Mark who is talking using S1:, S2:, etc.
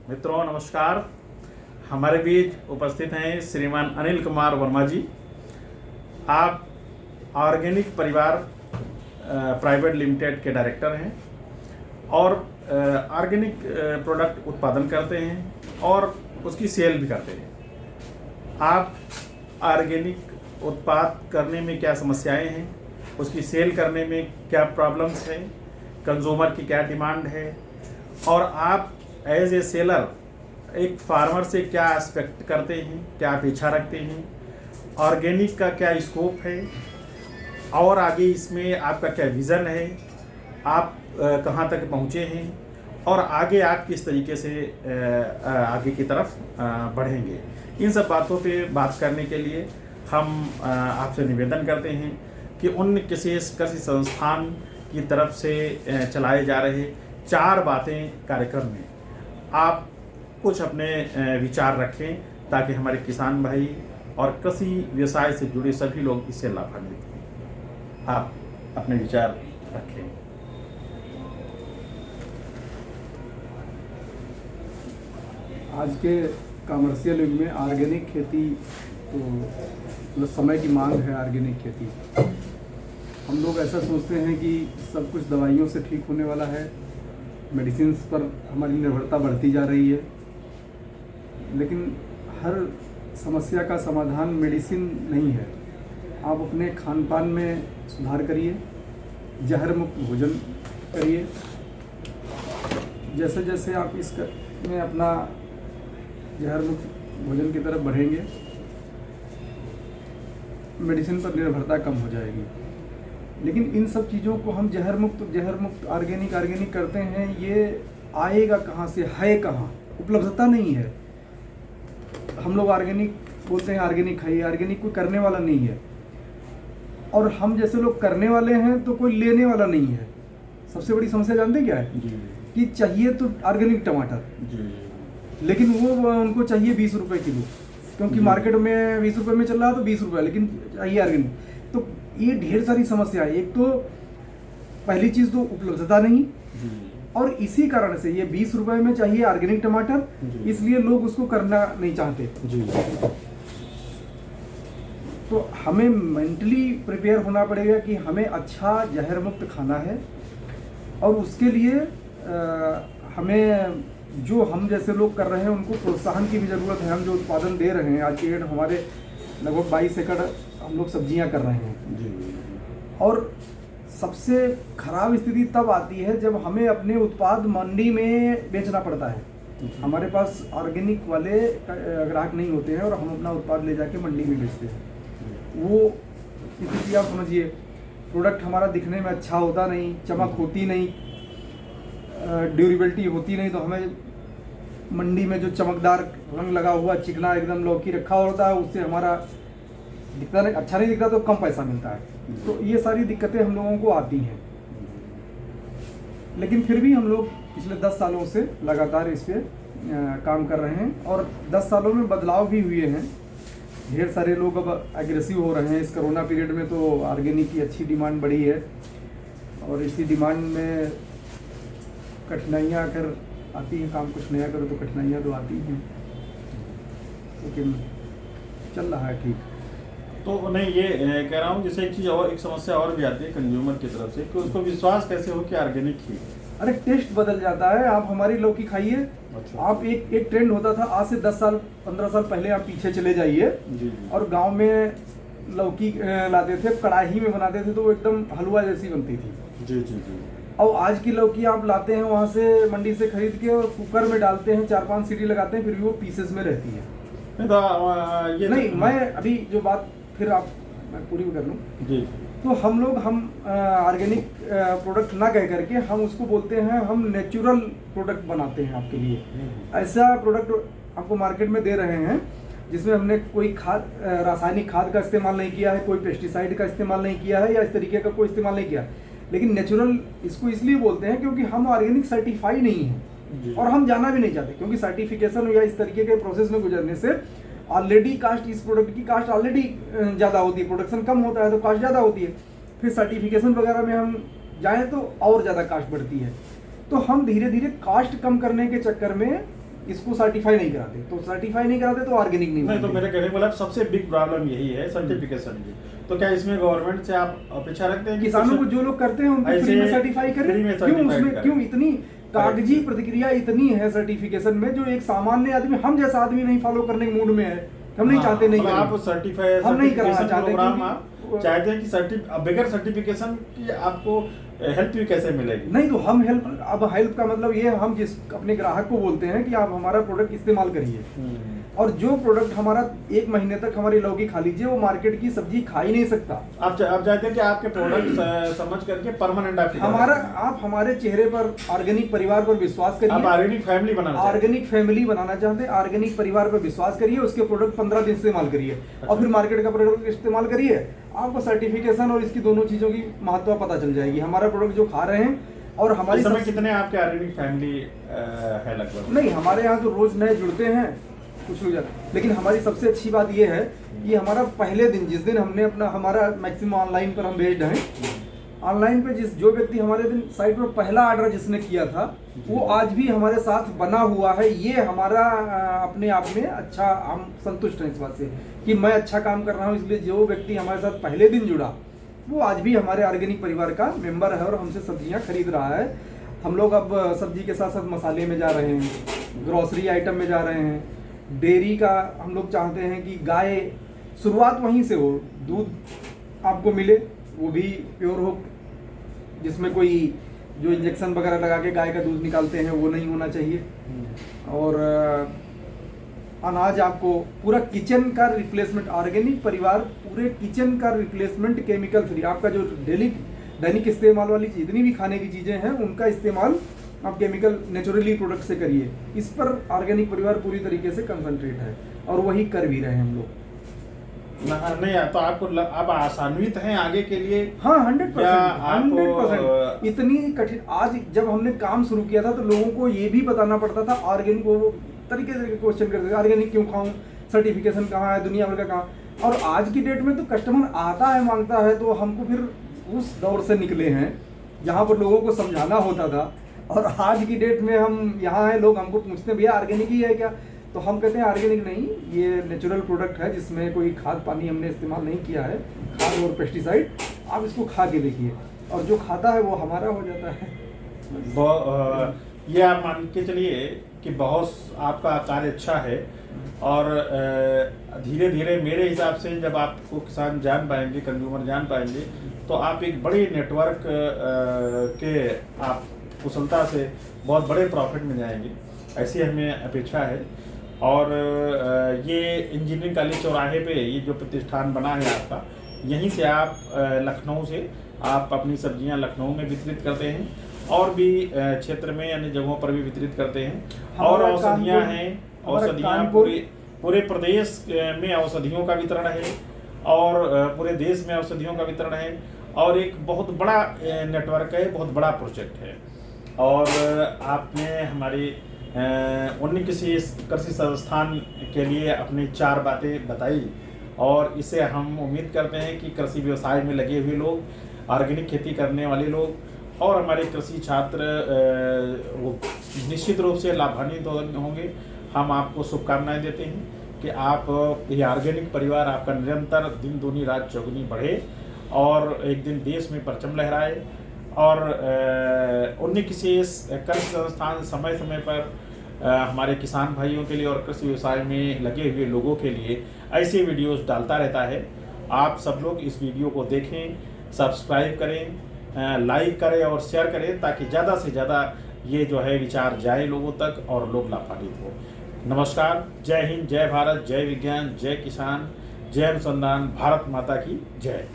S1: मित्रों नमस्कार। हमारे बीच उपस्थित हैं श्रीमान अनिल कुमार वर्मा जी। आप ऑर्गेनिक परिवार प्राइवेट लिमिटेड के डायरेक्टर हैं और ऑर्गेनिक प्रोडक्ट उत्पादन करते हैं और उसकी सेल भी करते हैं। आप ऑर्गेनिक उत्पाद करने में क्या समस्याएं हैं, उसकी सेल करने में क्या प्रॉब्लम्स हैं, कंज्यूमर की क्या डिमांड है और आप एज ए सेलर एक फार्मर से क्या एक्सपेक्ट करते हैं, क्या अपेक्षा रखते हैं, ऑर्गेनिक का क्या स्कोप है और आगे इसमें आपका क्या विज़न है, आप कहाँ तक पहुँचे हैं और आगे आप किस तरीके से आगे की तरफ बढ़ेंगे। इन सब बातों पे बात करने के लिए हम आपसे निवेदन करते हैं कि उन किसी कृषि संस्थान की तरफ से चलाए जा रहे 4 बातें कार्यक्रम में आप कुछ अपने विचार रखें ताकि हमारे किसान भाई और कृषि व्यवसाय से जुड़े सभी लोग इससे लाभान्वित हों। आप अपने विचार रखें।
S2: आज के कमर्शियल युग में ऑर्गेनिक खेती तो मतलब समय की मांग है। ऑर्गेनिक खेती हम लोग ऐसा सोचते हैं कि सब कुछ दवाइयों से ठीक होने वाला है, मेडिसिन पर हमारी निर्भरता बढ़ती जा रही है, लेकिन हर समस्या का समाधान मेडिसिन नहीं है। आप अपने खान पान में सुधार करिए, जहर मुक्त भोजन करिए। जैसे जैसे आप में अपना जहर मुक्त भोजन की तरफ बढ़ेंगे, मेडिसिन पर निर्भरता कम हो जाएगी। लेकिन इन सब चीज़ों को हम जहर मुक्त ऑर्गेनिक करते हैं, ये आएगा कहाँ से, है कहाँ? उपलब्धता नहीं है। हम लोग ऑर्गेनिक बोलते हैं, ऑर्गेनिक खाइए, ऑर्गेनिक कोई करने वाला नहीं है। और हम जैसे लोग करने वाले हैं तो कोई लेने वाला नहीं है। सबसे बड़ी समस्या जानते क्या है? कि चाहिए तो ऑर्गेनिक टमाटर, लेकिन वो उनको चाहिए 20 रुपये किलो, क्योंकि मार्केट में 20 रुपये में चल रहा है तो 20 रुपये, लेकिन चाहिए ऑर्गेनिक। तो ये ढेर सारी समस्या है। एक तो पहली चीज़ तो उपलब्धता नहीं, और इसी कारण से ये 20 रुपये में चाहिए ऑर्गेनिक टमाटर, इसलिए लोग उसको करना नहीं चाहते। तो हमें मेंटली प्रिपेयर होना पड़ेगा कि हमें अच्छा जहर मुक्त खाना है, और उसके लिए हमें जो हम जैसे लोग कर रहे हैं उनको प्रोत्साहन की भी ज़रूरत है। हम जो उत्पादन दे रहे हैं, आज के डेट हमारे लगभग 22 एकड़ हम लोग सब्जियां कर रहे हैं, और सबसे खराब स्थिति तब आती है जब हमें अपने उत्पाद मंडी में बेचना पड़ता है। हमारे पास ऑर्गेनिक वाले ग्राहक नहीं होते हैं और हम अपना उत्पाद ले जाके मंडी में बेचते हैं। वो स्थिति आप समझिए, प्रोडक्ट हमारा दिखने में अच्छा होता नहीं, चमक होती नहीं, ड्यूरेबिलिटी होती नहीं, तो हमें मंडी में जो चमकदार रंग लगा हुआ चिकना एकदम लौकी रखा होता है, उससे हमारा दिखता नहीं, अच्छा नहीं दिखता, तो कम पैसा मिलता है। तो ये सारी दिक्कतें हम लोगों को आती हैं। लेकिन फिर भी हम लोग पिछले 10 सालों से लगातार इस पे काम कर रहे हैं, और 10 सालों में बदलाव भी हुए हैं। ढेर सारे लोग अब एग्रेसिव हो रहे हैं। इस कोरोना पीरियड में तो ऑर्गेनिक की अच्छी डिमांड बढ़ी है, और इसी डिमांड में कठिनाइयाँ अगर आती हैं, काम कुछ नया करो तो कठिनाइयाँ तो आती हैं, लेकिन चल रहा है ठीक।
S1: तो नहीं, ये कह रहा हूँ, जैसे एक चीज़ और, एक समस्या और भी आती है कंज्यूमर की तरफ से कि उसको विश्वास कैसे हो कि ऑर्गेनिक ही।
S2: अरे टेस्ट बदल जाता है। आप हमारी लौकी खाइए।
S1: अच्छा।
S2: आप एक ट्रेंड होता था आज से 10 साल 15 साल पहले, आप पीछे चले जाइए और गांव में लौकी लाते थे, कढ़ाई में बनाते थे, तो वो एकदम हलवा जैसी बनती थी।
S1: जी।
S2: और आज की लौकी आप लाते हैं वहाँ से मंडी से खरीद के, और कुकर में डालते हैं, 4-5 सीटी लगाते हैं, फिर भी वो पीसेस में रहती है। नहीं, मैं अभी जो बात फिर मैं पूरी कर लूँ। तो हम लोग ऑर्गेनिक प्रोडक्ट ना कह करके हम उसको बोलते हैं, हम नेचुरल प्रोडक्ट बनाते हैं आपके लिए। ऐसा प्रोडक्ट आपको मार्केट में दे रहे हैं जिसमें हमने कोई रासायनिक खाद का इस्तेमाल नहीं किया है, कोई पेस्टिसाइड का इस्तेमाल नहीं किया है, या इस तरीके का कोई इस्तेमाल नहीं किया। लेकिन नेचुरल इसको इसलिए बोलते हैं क्योंकि हम ऑर्गेनिक सर्टिफाई नहीं हैं, और हम जाना भी नहीं चाहते, क्योंकि सर्टिफिकेशन या इस तरीके के प्रोसेस में गुजरने से ऑलरेडी कास्ट, इस प्रोडक्ट की कास्ट ऑलरेडी ज़्यादा होती है, प्रोडक्शन कम होता है तो कास्ट ज़्यादा होती है। फिर सर्टिफिकेशन वगैरह में हम जाएँ तो और ज़्यादा कास्ट बढ़ती है। तो हम धीरे धीरे कास्ट कम करने के चक्कर में इसको सर्टिफाई नहीं कराते, तो सर्टिफाई नहीं कराते तो ऑर्गेनिक नहीं
S1: तो
S2: बनते।
S1: मेरे कहने का मतलब सबसे बिग प्रॉब्लम यही है सर्टिफिकेशन की। तो क्या इसमें गवर्नमेंट से आप अपेक्षा रखते हैं कि
S2: किसानों को जो लोग करते हैं उनको फ्री में सर्टिफाई करें? क्यों उसमें क्यों इतनी कागजी प्रतिक्रिया इतनी है सर्टिफिकेशन में, जो एक सामान्य आदमी, हम जैसा आदमी नहीं फॉलो करने के मूड में है, हम नहीं चाहते, नहीं
S1: मतलब आप सर्टिफाई
S2: हम नहीं कराना चाहते,
S1: प्रोग्राम आप चाहते हैं कि बगैर सर्टिफिकेशन की आपको हेल्प भी कैसे मिलेगी?
S2: नहीं तो हम हेल्प का मतलब ये है, हम जिस अपने ग्राहक को बोलते हैं कि आप हमारा प्रोडक्ट इस्तेमाल करिए, और जो प्रोडक्ट हमारा 1 महीने तक हमारी लौकी खा लीजिए, वो मार्केट की सब्जी खा ही नहीं सकता।
S1: आप चाहते हैं कि आपके प्रोडक्ट समझ करके परमानेंट
S2: आप हमारे चेहरे पर ऑर्गेनिक परिवार पर विश्वास करिए।
S1: आप ऑर्गेनिक फैमिली
S2: बनाना चाहते हैं, ऑर्गेनिक परिवार पर विश्वास करिए, उसके प्रोडक्ट 15 दिन इस्तेमाल करिए और फिर मार्केट का प्रोडक्ट इस्तेमाल करिए, आपको सर्टिफिकेशन और इसकी दोनों चीजों की महत्व पता चल जाएगी। हमारा प्रोडक्ट जो खा रहे हैं और हमारी
S1: समय कितने आपके ऑर्गेनिक फैमिली है लगभग?
S2: नहीं, हमारे यहाँ तो रोज नए जुड़ते हैं कुछ लोग जाते, लेकिन हमारी सबसे अच्छी बात यह है कि हमारा पहले दिन, जिस दिन हमने हमारा मैक्सिमम ऑनलाइन पर हम बेस्ड हैं, ऑनलाइन पे जो व्यक्ति हमारे दिन साइट पर पहला ऑर्डर जिसने किया था, वो आज भी हमारे साथ बना हुआ है। ये हमारा अपने आप में अच्छा, हम संतुष्ट हैं इस बात से कि मैं अच्छा काम कर रहा हूँ, इसलिए जो व्यक्ति हमारे साथ पहले दिन जुड़ा वो आज भी हमारे ऑर्गेनिक परिवार का मेंबर है और हमसे सब्जियां खरीद रहा है। हम लोग अब सब्जी के साथ साथ मसाले में जा रहे हैं, ग्रोसरी आइटम में जा रहे हैं, डेयरी का हम लोग चाहते हैं कि गाय शुरुआत वहीं से हो, दूध आपको मिले वो भी प्योर हो, जिसमें कोई जो इंजेक्शन वगैरह लगा के गाय का दूध निकालते हैं वो नहीं होना चाहिए, और अनाज आपको पूरा किचन का रिप्लेसमेंट, ऑर्गेनिक परिवार पूरे किचन का रिप्लेसमेंट केमिकल फ्री, आपका जो दैनिक इस्तेमाल वाली जितनी भी खाने की चीज़ें हैं उनका इस्तेमाल आप केमिकल नेचुरली प्रोडक्ट से करिए। इस पर ऑर्गेनिक परिवार पूरी तरीके से कंसंट्रेट है और वही कर भी रहे हैं हम लोग।
S1: नहीं तो आप आसान्वित हैं आगे के लिए?
S2: हाँ, 100%। इतनी कठिन, आज जब हमने काम शुरू किया था तो लोगों को ये भी बताना पड़ता था, ऑर्गेनिक वो तरीके से क्वेश्चन करते थे, ऑर्गेनिक क्यों खाऊं, सर्टिफिकेशन कहाँ है, दुनिया भर का कहाँ, और आज की डेट में तो कस्टमर आता है मांगता है, तो हमको फिर उस दौर से निकले हैं जहाँ पर लोगों को समझाना होता था, और आज की डेट में हम यहाँ हैं, लोग हमको पूछते हैं भैया ऑर्गेनिक ही है क्या, तो हम कहते हैं ऑर्गेनिक नहीं, ये नेचुरल प्रोडक्ट है जिसमें कोई खाद पानी हमने इस्तेमाल नहीं किया है, खाद और पेस्टिसाइड, आप इसको खा के देखिए, और जो खाता है वो हमारा हो जाता है।
S1: ये आप मान के चलिए कि बहुत आपका कार्य अच्छा है, और धीरे धीरे मेरे हिसाब से जब आपको किसान जान पाएंगे, कंज्यूमर जान पाएंगे, तो आप एक बड़े नेटवर्क के आप कुशलता से बहुत बड़े प्रॉफिट में जाएंगे, ऐसी हमें अपेक्षा है। और ये इंजीनियरिंग कॉलेज चौराहे पे ये जो प्रतिष्ठान बना है आपका, यहीं से आप लखनऊ से आप अपनी सब्जियां लखनऊ में वितरित करते हैं और भी क्षेत्र में अन्य जगहों पर भी वितरित करते हैं, और औषधियाँ हैं, औषधियाँ पूरे प्रदेश में औषधियों का वितरण है, और पूरे देश में औषधियों का वितरण है, और एक बहुत बड़ा नेटवर्क है, बहुत बड़ा प्रोजेक्ट है। और आपने हमारे उन्हीं किसी कृषि संस्थान के लिए अपनी 4 बातें बताई, और इसे हम उम्मीद करते हैं कि कृषि व्यवसाय में लगे हुए लोग, ऑर्गेनिक खेती करने वाले लोग और हमारे कृषि छात्र वो निश्चित रूप से लाभान्वित होंगे। हम आपको शुभकामनाएं देते हैं कि आप ये ऑर्गेनिक परिवार आपका निरंतर दिन दूनी रात चौगुनी बढ़े, और एक दिन देश में परचम लहराए, और उन्हीं किसी कृषि संस्थान समय समय पर हमारे किसान भाइयों के लिए और कृषि व्यवसाय में लगे हुए लोगों के लिए ऐसे वीडियोस डालता रहता है। आप सब लोग इस वीडियो को देखें, सब्सक्राइब करें, लाइक करें और शेयर करें, ताकि ज़्यादा से ज़्यादा ये जो है विचार जाए लोगों तक और लोग लाभान्वित हो। नमस्कार, जय हिंद, जय भारत, जय विज्ञान, जय किसान, जय अनुसंधान, भारत माता की जय।